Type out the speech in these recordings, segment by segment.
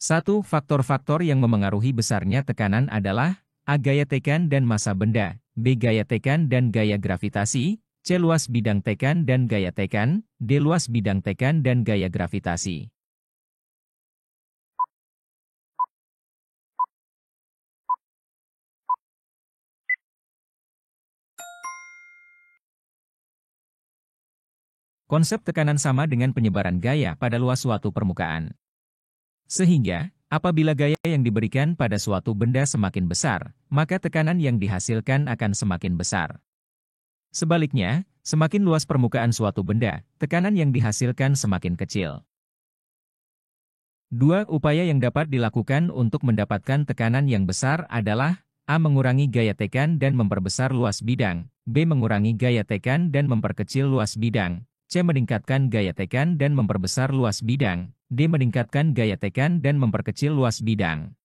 Satu faktor-faktor yang memengaruhi besarnya tekanan adalah A. Gaya tekan dan massa benda, B. Gaya tekan dan gaya gravitasi, C. Luas bidang tekan dan gaya tekan, D. Luas bidang tekan dan gaya gravitasi. Konsep tekanan sama dengan penyebaran gaya pada luas suatu permukaan. Sehingga, apabila gaya yang diberikan pada suatu benda semakin besar, maka tekanan yang dihasilkan akan semakin besar. Sebaliknya, semakin luas permukaan suatu benda, tekanan yang dihasilkan semakin kecil. Dua upaya yang dapat dilakukan untuk mendapatkan tekanan yang besar adalah A. Mengurangi gaya tekan dan memperbesar luas bidang, B. Mengurangi gaya tekan dan memperkecil luas bidang, C. Meningkatkan gaya tekan dan memperbesar luas bidang, D. Meningkatkan gaya tekan dan memperkecil luas bidang.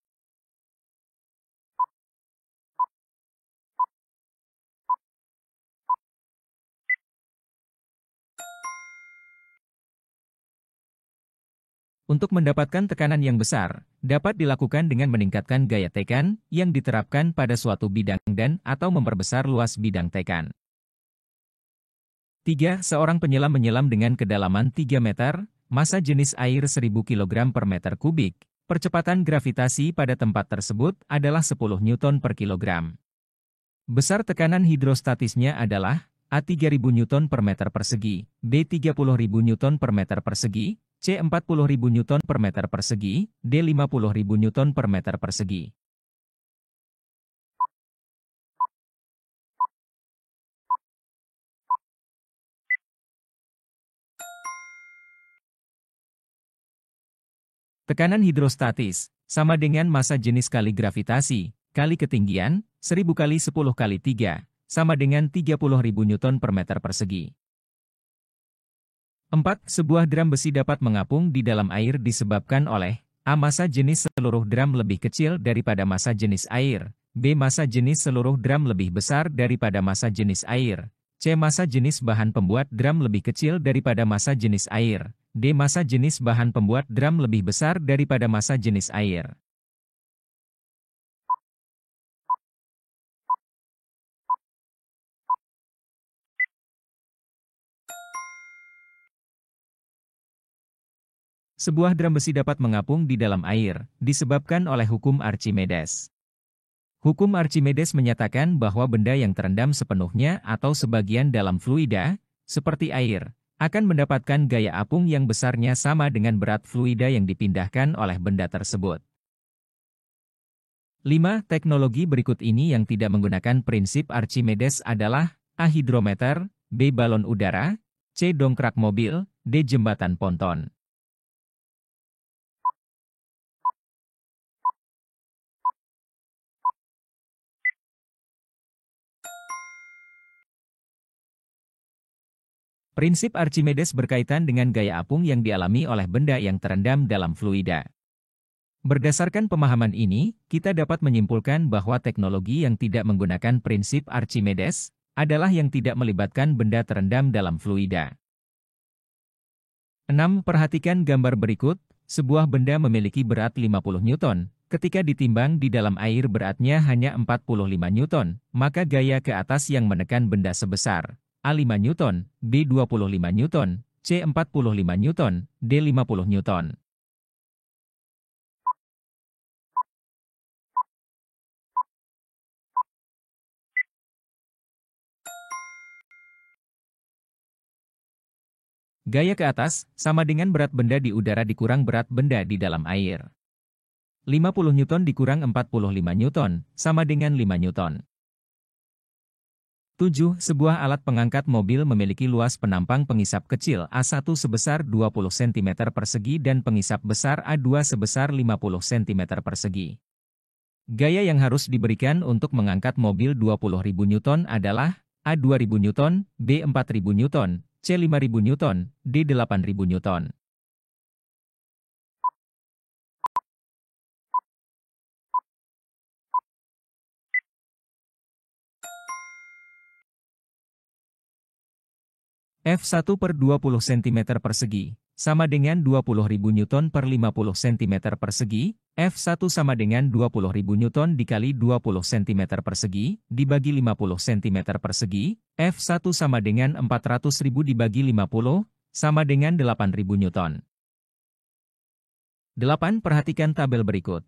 Untuk mendapatkan tekanan yang besar, dapat dilakukan dengan meningkatkan gaya tekan yang diterapkan pada suatu bidang dan atau memperbesar luas bidang tekan. 3. Seorang penyelam menyelam dengan kedalaman 3 meter, massa jenis air 1000 kg per meter kubik. Percepatan gravitasi pada tempat tersebut adalah 10 Newton per kilogram. Besar tekanan hidrostatisnya adalah A. 3000 Newton per meter persegi, B. 30.000 Newton per meter persegi, C. 40.000 Newton per meter persegi, D. 50.000 Newton per meter persegi. Tekanan hidrostatis sama dengan massa jenis kali gravitasi, kali ketinggian, 1000 kali 10 kali 3, sama dengan 30.000 Newton per meter persegi. 4. Sebuah drum besi dapat mengapung di dalam air disebabkan oleh A. Massa jenis seluruh drum lebih kecil daripada massa jenis air, B. Massa jenis seluruh drum lebih besar daripada massa jenis air, C. Massa jenis bahan pembuat drum lebih kecil daripada massa jenis air, D. Massa jenis bahan pembuat drum lebih besar daripada massa jenis air. Sebuah drum besi dapat mengapung di dalam air, disebabkan oleh hukum Archimedes. Hukum Archimedes menyatakan bahwa benda yang terendam sepenuhnya atau sebagian dalam fluida, seperti air, akan mendapatkan gaya apung yang besarnya sama dengan berat fluida yang dipindahkan oleh benda tersebut. 5. Teknologi berikut ini yang tidak menggunakan prinsip Archimedes adalah A. Hidrometer, B. Balon udara, C. Dongkrak mobil, D. Jembatan ponton. Prinsip Archimedes berkaitan dengan gaya apung yang dialami oleh benda yang terendam dalam fluida. Berdasarkan pemahaman ini, kita dapat menyimpulkan bahwa teknologi yang tidak menggunakan prinsip Archimedes adalah yang tidak melibatkan benda terendam dalam fluida. 6. Perhatikan gambar berikut, sebuah benda memiliki berat 50 Newton. Ketika ditimbang di dalam air beratnya hanya 45 Newton, maka gaya ke atas yang menekan benda sebesar A. 5 Newton, B. 25 Newton, C. 45 Newton, D. 50 Newton. Gaya ke atas sama dengan berat benda di udara dikurang berat benda di dalam air. 50 Newton dikurang 45 Newton, sama dengan 5 Newton. 7. Sebuah alat pengangkat mobil memiliki luas penampang pengisap kecil A1 sebesar 20 cm persegi dan pengisap besar A2 sebesar 50 cm persegi. Gaya yang harus diberikan untuk mengangkat mobil 20.000 Newton adalah A. 2.000 Newton, B. 4.000 Newton, C. 5.000 Newton, D. 8.000 Newton. F1 per 20 cm persegi, sama dengan 20.000 Newton per 50 cm persegi, F1 sama dengan 20.000 Newton dikali 20 cm persegi, dibagi 50 cm persegi, F1 sama dengan 400.000 dibagi 50, sama dengan 8.000 Newton. 8. Perhatikan tabel berikut.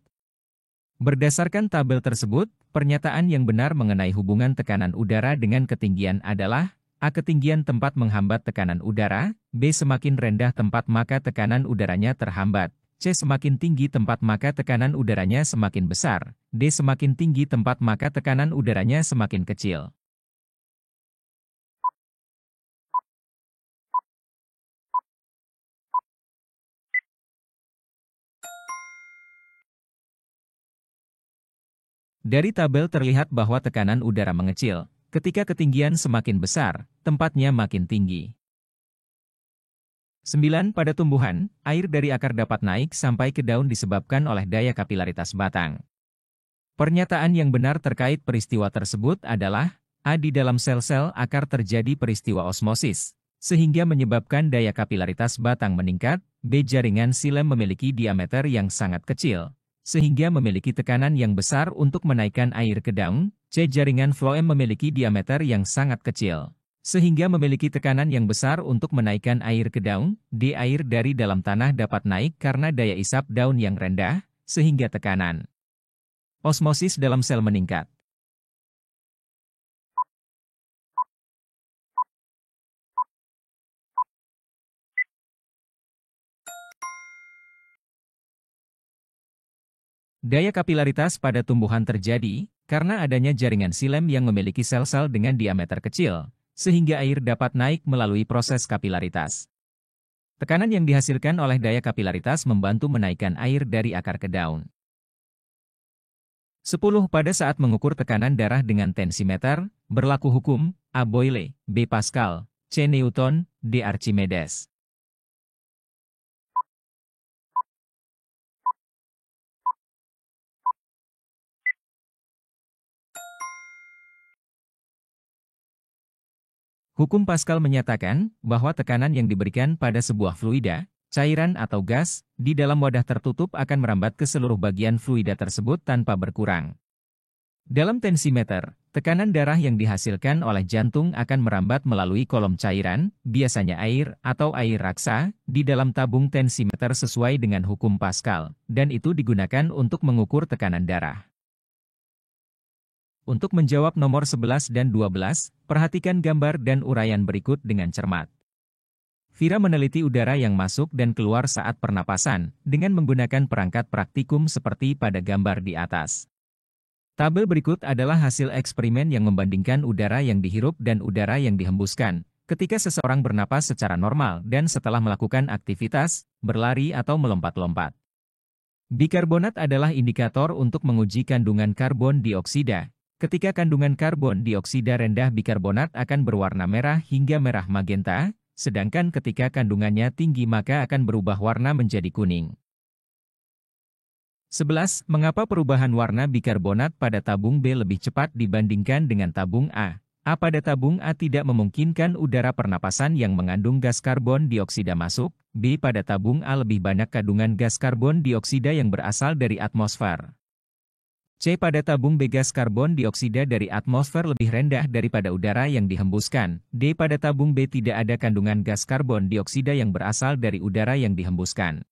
Berdasarkan tabel tersebut, pernyataan yang benar mengenai hubungan tekanan udara dengan ketinggian adalah: A. Ketinggian tempat menghambat tekanan udara, B. Semakin rendah tempat maka tekanan udaranya terhambat, C. Semakin tinggi tempat maka tekanan udaranya semakin besar, D. Semakin tinggi tempat maka tekanan udaranya semakin kecil. Dari tabel terlihat bahwa tekanan udara mengecil ketika ketinggian semakin besar, tempatnya makin tinggi. 9. Pada tumbuhan, air dari akar dapat naik sampai ke daun disebabkan oleh daya kapilaritas batang. Pernyataan yang benar terkait peristiwa tersebut adalah: A. Di dalam sel-sel akar terjadi peristiwa osmosis, sehingga menyebabkan daya kapilaritas batang meningkat, B. Jaringan silem memiliki diameter yang sangat kecil, sehingga memiliki tekanan yang besar untuk menaikkan air ke daun, C. Jaringan floem memiliki diameter yang sangat kecil, sehingga memiliki tekanan yang besar untuk menaikkan air ke daun, D. Air dari dalam tanah dapat naik karena daya isap daun yang rendah, sehingga tekanan osmosis dalam sel meningkat. Daya kapilaritas pada tumbuhan terjadi karena adanya jaringan silem yang memiliki sel-sel dengan diameter kecil, sehingga air dapat naik melalui proses kapilaritas. Tekanan yang dihasilkan oleh daya kapilaritas membantu menaikkan air dari akar ke daun. 10. Pada saat mengukur tekanan darah dengan tensimeter, berlaku hukum A. Boyle, B. Pascal, C. Newton, D. Archimedes. Hukum Pascal menyatakan bahwa tekanan yang diberikan pada sebuah fluida, cairan atau gas, di dalam wadah tertutup akan merambat ke seluruh bagian fluida tersebut tanpa berkurang. Dalam tensimeter, tekanan darah yang dihasilkan oleh jantung akan merambat melalui kolom cairan, biasanya air atau air raksa, di dalam tabung tensimeter sesuai dengan hukum Pascal, dan itu digunakan untuk mengukur tekanan darah. Untuk menjawab nomor 11 dan 12, perhatikan gambar dan uraian berikut dengan cermat. Vira meneliti udara yang masuk dan keluar saat pernapasan, dengan menggunakan perangkat praktikum seperti pada gambar di atas. Tabel berikut adalah hasil eksperimen yang membandingkan udara yang dihirup dan udara yang dihembuskan, ketika seseorang bernapas secara normal dan setelah melakukan aktivitas, berlari atau melompat-lompat. Bikarbonat adalah indikator untuk menguji kandungan karbon dioksida. Ketika kandungan karbon dioksida rendah, bikarbonat akan berwarna merah hingga merah magenta, sedangkan ketika kandungannya tinggi maka akan berubah warna menjadi kuning. 11. Mengapa perubahan warna bikarbonat pada tabung B lebih cepat dibandingkan dengan tabung A? A. Pada tabung A tidak memungkinkan udara pernapasan yang mengandung gas karbon dioksida masuk. B. Pada tabung A lebih banyak kandungan gas karbon dioksida yang berasal dari atmosfer. C. Pada tabung B gas karbon dioksida dari atmosfer lebih rendah daripada udara yang dihembuskan. D. Pada tabung B tidak ada kandungan gas karbon dioksida yang berasal dari udara yang dihembuskan.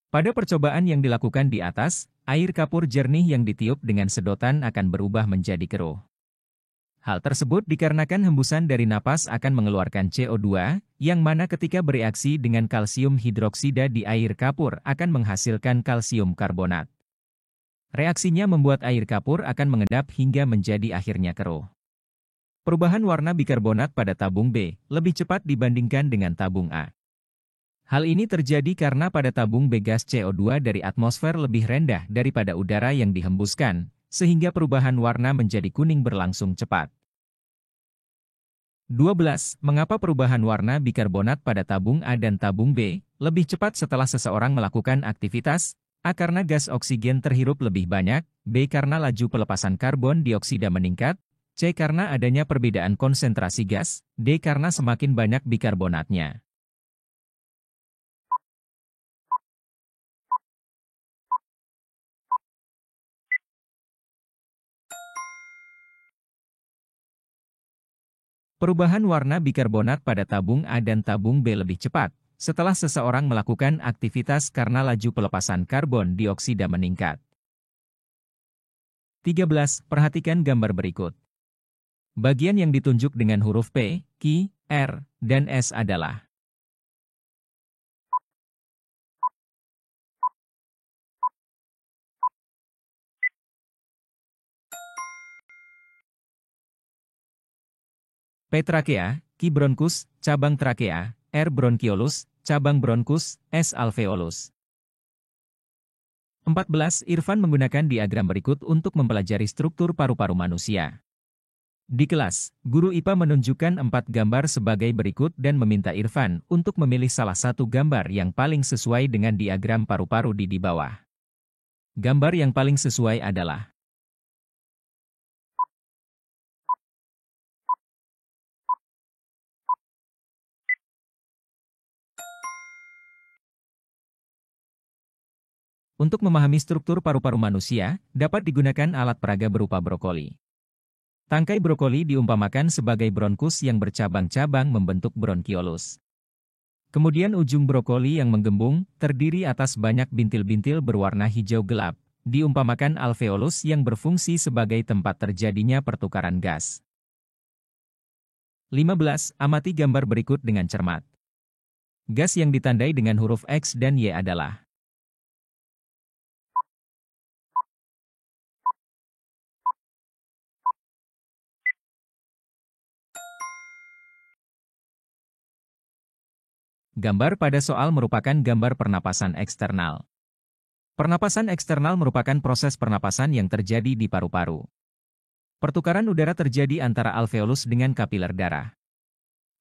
Pada percobaan yang dilakukan di atas, air kapur jernih yang ditiup dengan sedotan akan berubah menjadi keruh. Hal tersebut dikarenakan hembusan dari napas akan mengeluarkan CO2, yang mana ketika bereaksi dengan kalsium hidroksida di air kapur akan menghasilkan kalsium karbonat. Reaksinya membuat air kapur akan mengendap hingga menjadi akhirnya keruh. Perubahan warna bikarbonat pada tabung B lebih cepat dibandingkan dengan tabung A. Hal ini terjadi karena pada tabung B gas CO2 dari atmosfer lebih rendah daripada udara yang dihembuskan, sehingga perubahan warna menjadi kuning berlangsung cepat. 12. Mengapa perubahan warna bikarbonat pada tabung A dan tabung B lebih cepat setelah seseorang melakukan aktivitas? A. Karena gas oksigen terhirup lebih banyak, B. Karena laju pelepasan karbon dioksida meningkat, C. Karena adanya perbedaan konsentrasi gas, D. Karena semakin banyak bikarbonatnya. Perubahan warna bikarbonat pada tabung A dan tabung B lebih cepat setelah seseorang melakukan aktivitas karena laju pelepasan karbon dioksida meningkat. 13. Perhatikan gambar berikut. Bagian yang ditunjuk dengan huruf P, Q, R, dan S adalah P. Trakea, Q. Bronkus, cabang trakea, R. Bronchiolus, cabang bronkus, S. alveolus. 14. Irfan menggunakan diagram berikut untuk mempelajari struktur paru-paru manusia. Di kelas, guru IPA menunjukkan 4 gambar sebagai berikut dan meminta Irfan untuk memilih salah satu gambar yang paling sesuai dengan diagram paru-paru di bawah. Gambar yang paling sesuai adalah Untuk memahami struktur paru-paru manusia, dapat digunakan alat peraga berupa brokoli. Tangkai brokoli diumpamakan sebagai bronkus yang bercabang-cabang membentuk bronkiolus. Kemudian ujung brokoli yang menggembung, terdiri atas banyak bintil-bintil berwarna hijau gelap, diumpamakan alveolus yang berfungsi sebagai tempat terjadinya pertukaran gas. 15. Amati gambar berikut dengan cermat. Gas yang ditandai dengan huruf X dan Y adalah Gambar pada soal merupakan gambar pernapasan eksternal. Pernapasan eksternal merupakan proses pernapasan yang terjadi di paru-paru. Pertukaran udara terjadi antara alveolus dengan kapiler darah.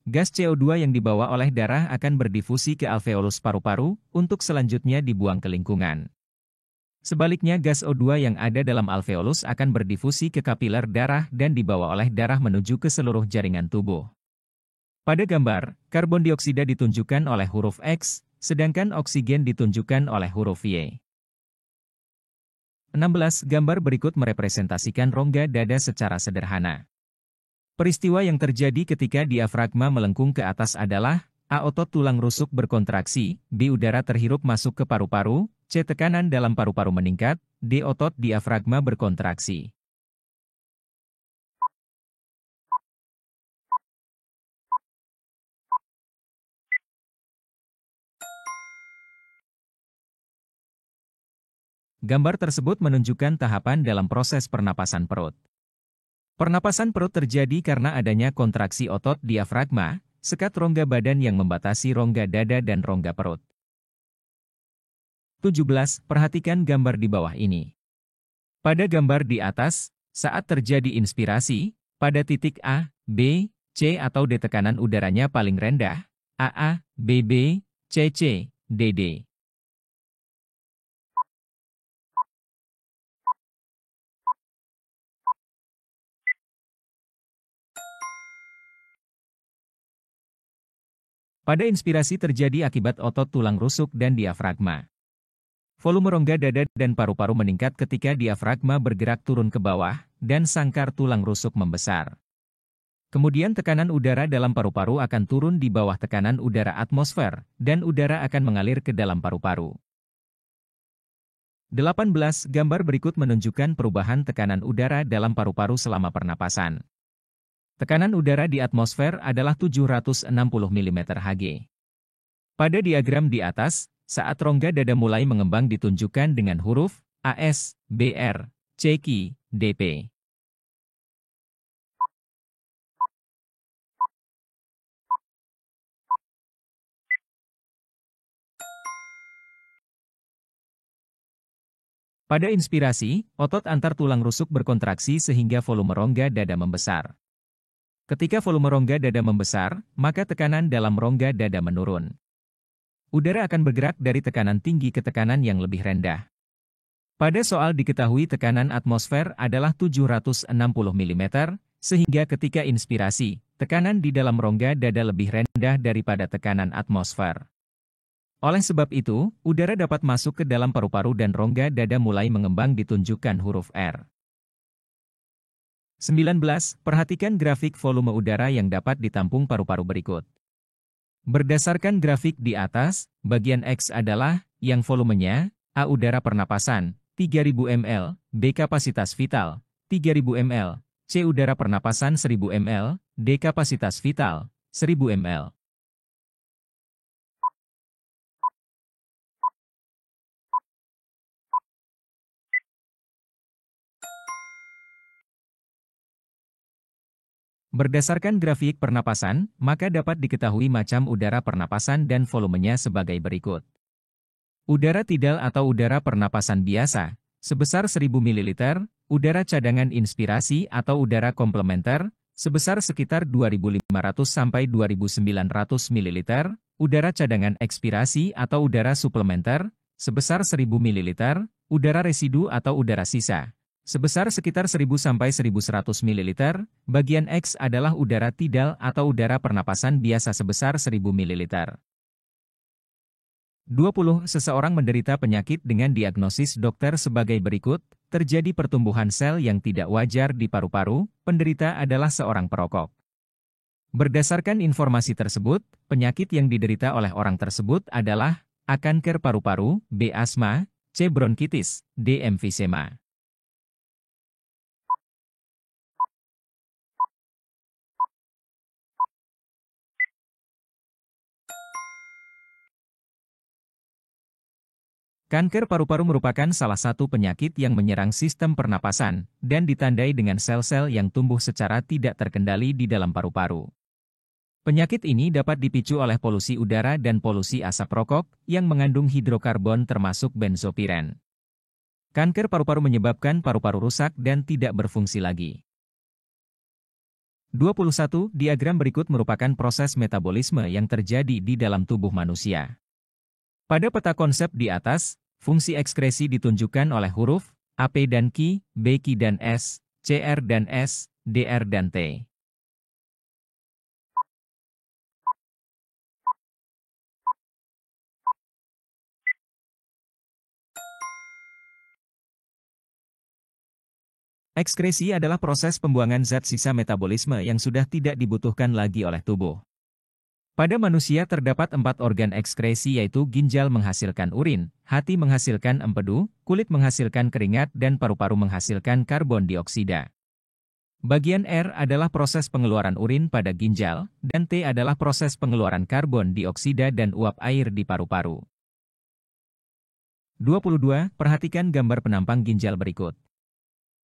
Gas CO2 yang dibawa oleh darah akan berdifusi ke alveolus paru-paru untuk selanjutnya dibuang ke lingkungan. Sebaliknya gas O2 yang ada dalam alveolus akan berdifusi ke kapiler darah dan dibawa oleh darah menuju ke seluruh jaringan tubuh. Pada gambar, karbon dioksida ditunjukkan oleh huruf X, sedangkan oksigen ditunjukkan oleh huruf Y. 16. Gambar berikut merepresentasikan rongga dada secara sederhana. Peristiwa yang terjadi ketika diafragma melengkung ke atas adalah A. Otot tulang rusuk berkontraksi, B. Udara terhirup masuk ke paru-paru, C. Tekanan dalam paru-paru meningkat, D. Otot diafragma berkontraksi. Gambar tersebut menunjukkan tahapan dalam proses pernapasan perut. Pernapasan perut terjadi karena adanya kontraksi otot diafragma, sekat rongga badan yang membatasi rongga dada dan rongga perut. 17. Perhatikan gambar di bawah ini. Pada gambar di atas, saat terjadi inspirasi, pada titik A, B, C atau D tekanan udaranya paling rendah, AA, BB, CC, DD. Pada inspirasi terjadi akibat otot tulang rusuk dan diafragma. Volume rongga dada dan paru-paru meningkat ketika diafragma bergerak turun ke bawah, dan sangkar tulang rusuk membesar. Kemudian tekanan udara dalam paru-paru akan turun di bawah tekanan udara atmosfer, dan udara akan mengalir ke dalam paru-paru. 18. Gambar berikut menunjukkan perubahan tekanan udara dalam paru-paru selama pernapasan. Tekanan udara di atmosfer adalah 760 mm Hg. Pada diagram di atas, saat rongga dada mulai mengembang ditunjukkan dengan huruf AS, BR, CQ, DP. Pada inspirasi, otot antar tulang rusuk berkontraksi sehingga volume rongga dada membesar. Ketika volume rongga dada membesar, maka tekanan dalam rongga dada menurun. Udara akan bergerak dari tekanan tinggi ke tekanan yang lebih rendah. Pada soal diketahui tekanan atmosfer adalah 760 mm, sehingga ketika inspirasi, tekanan di dalam rongga dada lebih rendah daripada tekanan atmosfer. Oleh sebab itu, udara dapat masuk ke dalam paru-paru dan rongga dada mulai mengembang ditunjukkan huruf R. 19. Perhatikan grafik volume udara yang dapat ditampung paru-paru berikut. Berdasarkan grafik di atas, bagian X adalah yang volumenya, A udara pernapasan, 3000 ml, B kapasitas vital, 3000 ml, C udara pernapasan 1000 ml, D kapasitas vital, 1000 ml. Berdasarkan grafik pernapasan, maka dapat diketahui macam udara pernapasan dan volumenya sebagai berikut. Udara tidal atau udara pernapasan biasa, sebesar 1000 ml, udara cadangan inspirasi atau udara komplementer, sebesar sekitar 2500 sampai 2900 ml, udara cadangan ekspirasi atau udara suplementer, sebesar 1000 ml, udara residu atau udara sisa, sebesar sekitar 1000 sampai 1100 ml, bagian X adalah udara tidal atau udara pernapasan biasa sebesar 1000 ml. 20. Seseorang menderita penyakit dengan diagnosis dokter sebagai berikut, terjadi pertumbuhan sel yang tidak wajar di paru-paru, penderita adalah seorang perokok. Berdasarkan informasi tersebut, penyakit yang diderita oleh orang tersebut adalah A. Kanker paru-paru, B. Asma, C. Bronkitis, D. Emfisema. Kanker paru-paru merupakan salah satu penyakit yang menyerang sistem pernapasan, dan ditandai dengan sel-sel yang tumbuh secara tidak terkendali di dalam paru-paru. Penyakit ini dapat dipicu oleh polusi udara dan polusi asap rokok, yang mengandung hidrokarbon termasuk benzopiren. Kanker paru-paru menyebabkan paru-paru rusak dan tidak berfungsi lagi. 21. Diagram berikut merupakan proses metabolisme yang terjadi di dalam tubuh manusia. Pada peta konsep di atas, fungsi ekskresi ditunjukkan oleh huruf A, P dan Q, B, Q dan S, C, R dan S, D, R dan T. Ekskresi adalah proses pembuangan zat sisa metabolisme yang sudah tidak dibutuhkan lagi oleh tubuh. Pada manusia terdapat 4 organ ekskresi yaitu ginjal menghasilkan urin, hati menghasilkan empedu, kulit menghasilkan keringat dan paru-paru menghasilkan karbon dioksida. Bagian R adalah proses pengeluaran urin pada ginjal, dan T adalah proses pengeluaran karbon dioksida dan uap air di paru-paru. 22. Perhatikan gambar penampang ginjal berikut.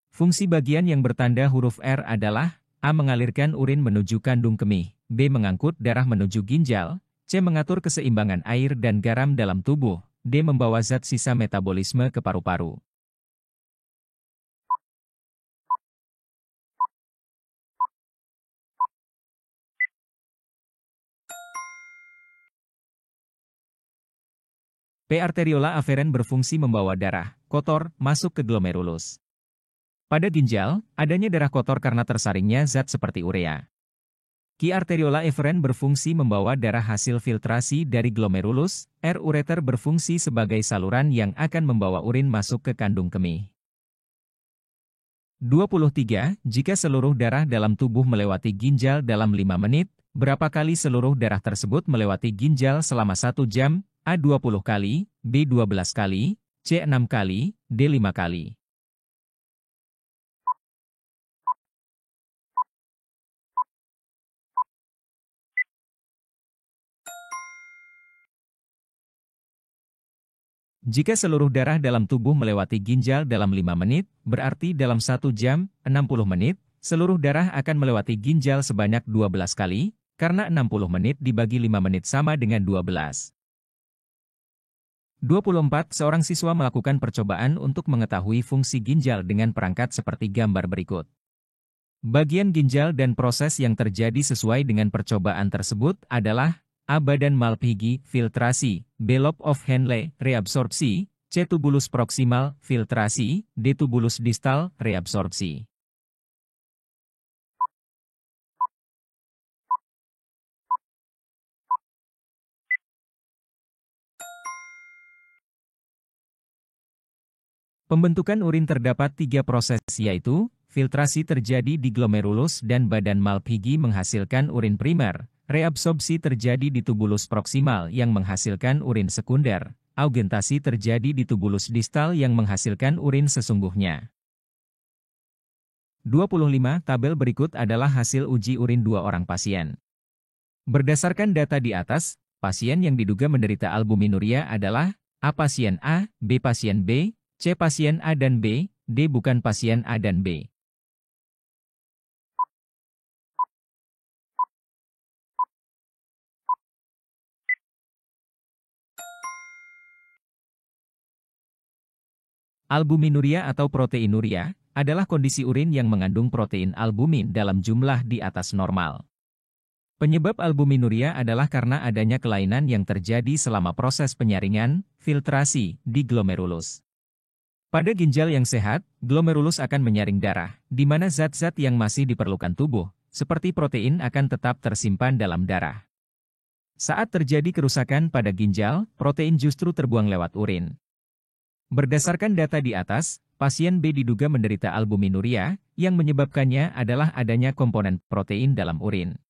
Fungsi bagian yang bertanda huruf R adalah A. Mengalirkan urin menuju kandung kemih, B. Mengangkut darah menuju ginjal, C. Mengatur keseimbangan air dan garam dalam tubuh, D. Membawa zat sisa metabolisme ke paru-paru. P. Arteriola afferent berfungsi membawa darah kotor masuk ke glomerulus. Pada ginjal, adanya darah kotor karena tersaringnya zat seperti urea. Q. Arteriola efferent berfungsi membawa darah hasil filtrasi dari glomerulus, R. Ureter berfungsi sebagai saluran yang akan membawa urin masuk ke kandung kemih. 23. Jika seluruh darah dalam tubuh melewati ginjal dalam 5 menit, berapa kali seluruh darah tersebut melewati ginjal selama 1 jam? A. 20 kali, B. 12 kali, C. 6 kali, D. 5 kali. Jika seluruh darah dalam tubuh melewati ginjal dalam 5 menit, berarti dalam 1 jam, 60 menit, seluruh darah akan melewati ginjal sebanyak 12 kali, karena 60 menit dibagi 5 menit sama dengan 12. 24. Seorang siswa melakukan percobaan untuk mengetahui fungsi ginjal dengan perangkat seperti gambar berikut. Bagian ginjal dan proses yang terjadi sesuai dengan percobaan tersebut adalah A. Badan Malpighi, filtrasi, B. Lobe of Henle, reabsorpsi, C. Tubulus proksimal, filtrasi, D. Tubulus distal, reabsorpsi. Pembentukan urin terdapat 3 proses yaitu, filtrasi terjadi di glomerulus dan badan Malpighi menghasilkan urin primer, reabsorpsi terjadi di tubulus proksimal yang menghasilkan urin sekunder, augmentasi terjadi di tubulus distal yang menghasilkan urin sesungguhnya. 25. Tabel berikut adalah hasil uji urin 2 orang pasien. Berdasarkan data di atas, pasien yang diduga menderita albuminuria adalah A. Pasien A, B. Pasien B, C. Pasien A dan B, D. Bukan pasien A dan B. Albuminuria atau proteinuria adalah kondisi urin yang mengandung protein albumin dalam jumlah di atas normal. Penyebab albuminuria adalah karena adanya kelainan yang terjadi selama proses penyaringan, filtrasi, di glomerulus. Pada ginjal yang sehat, glomerulus akan menyaring darah, di mana zat-zat yang masih diperlukan tubuh, seperti protein akan tetap tersimpan dalam darah. Saat terjadi kerusakan pada ginjal, protein justru terbuang lewat urin. Berdasarkan data di atas, pasien B diduga menderita albuminuria, yang menyebabkannya adalah adanya komponen protein dalam urin.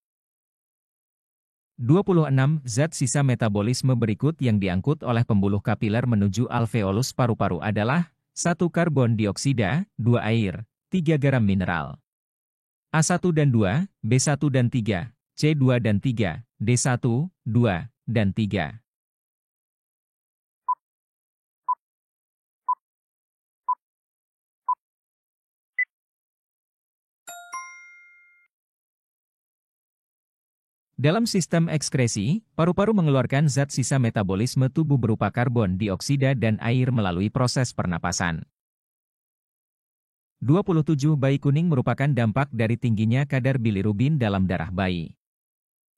26. Zat sisa metabolisme berikut yang diangkut oleh pembuluh kapiler menuju alveolus paru-paru adalah 1. Karbon dioksida, 2. Air, 3. Garam mineral. A1 dan 2, B1 dan 3, C2 dan 3, D1, 2, dan 3. Dalam sistem ekskresi, paru-paru mengeluarkan zat sisa metabolisme tubuh berupa karbon dioksida dan air melalui proses pernapasan. 27. Bayi kuning merupakan dampak dari tingginya kadar bilirubin dalam darah bayi.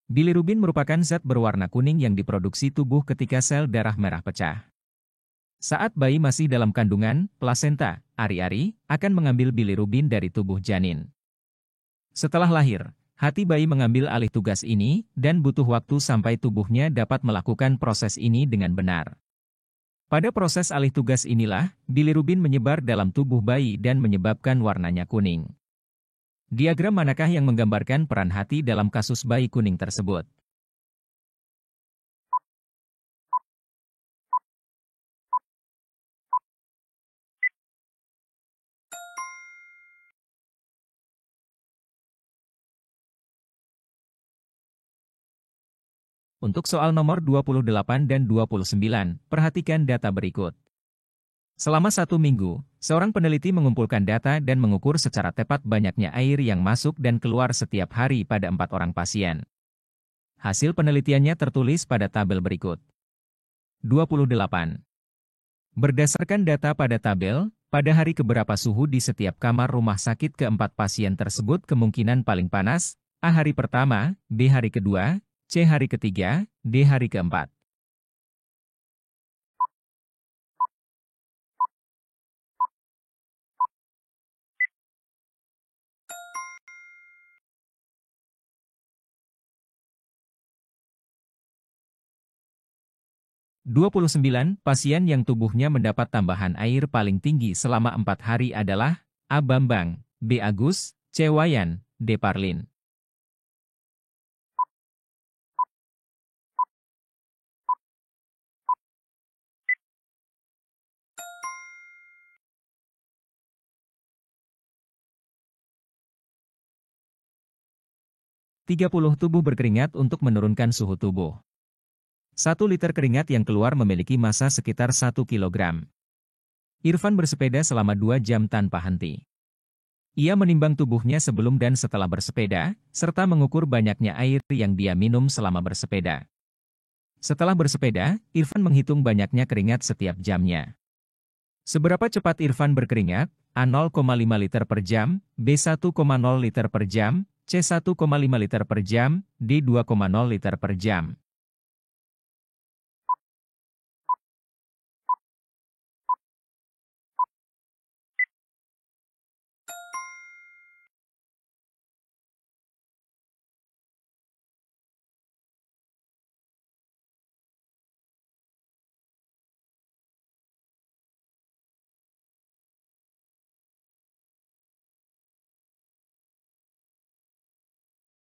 Bilirubin merupakan zat berwarna kuning yang diproduksi tubuh ketika sel darah merah pecah. Saat bayi masih dalam kandungan, plasenta, ari-ari, akan mengambil bilirubin dari tubuh janin. Setelah lahir, hati bayi mengambil alih tugas ini, dan butuh waktu sampai tubuhnya dapat melakukan proses ini dengan benar. Pada proses alih tugas inilah, bilirubin menyebar dalam tubuh bayi dan menyebabkan warnanya kuning. Diagram manakah yang menggambarkan peran hati dalam kasus bayi kuning tersebut? Untuk soal nomor 28 dan 29, perhatikan data berikut. Selama 1 minggu, seorang peneliti mengumpulkan data dan mengukur secara tepat banyaknya air yang masuk dan keluar setiap hari pada 4 orang pasien. Hasil penelitiannya tertulis pada tabel berikut. 28. Berdasarkan data pada tabel, pada hari keberapa suhu di setiap kamar rumah sakit ke-4 pasien tersebut kemungkinan paling panas, A hari pertama, B hari kedua, C hari ketiga, D hari keempat. (29) Pasien yang tubuhnya mendapat tambahan air paling tinggi selama 4 hari adalah A. Bambang, B. Agus, C. Wayan, D. Parlin. (30) Tubuh berkeringat untuk menurunkan suhu tubuh. 1 liter keringat yang keluar memiliki massa sekitar 1 kg. Irfan bersepeda selama 2 jam tanpa henti. Ia menimbang tubuhnya sebelum dan setelah bersepeda, serta mengukur banyaknya air yang dia minum selama bersepeda. Setelah bersepeda, Irfan menghitung banyaknya keringat setiap jamnya. Seberapa cepat Irfan berkeringat? A. 0,5 liter per jam, B. 1,0 liter per jam, C. 1,5 liter per jam, D. 2,0 liter per jam.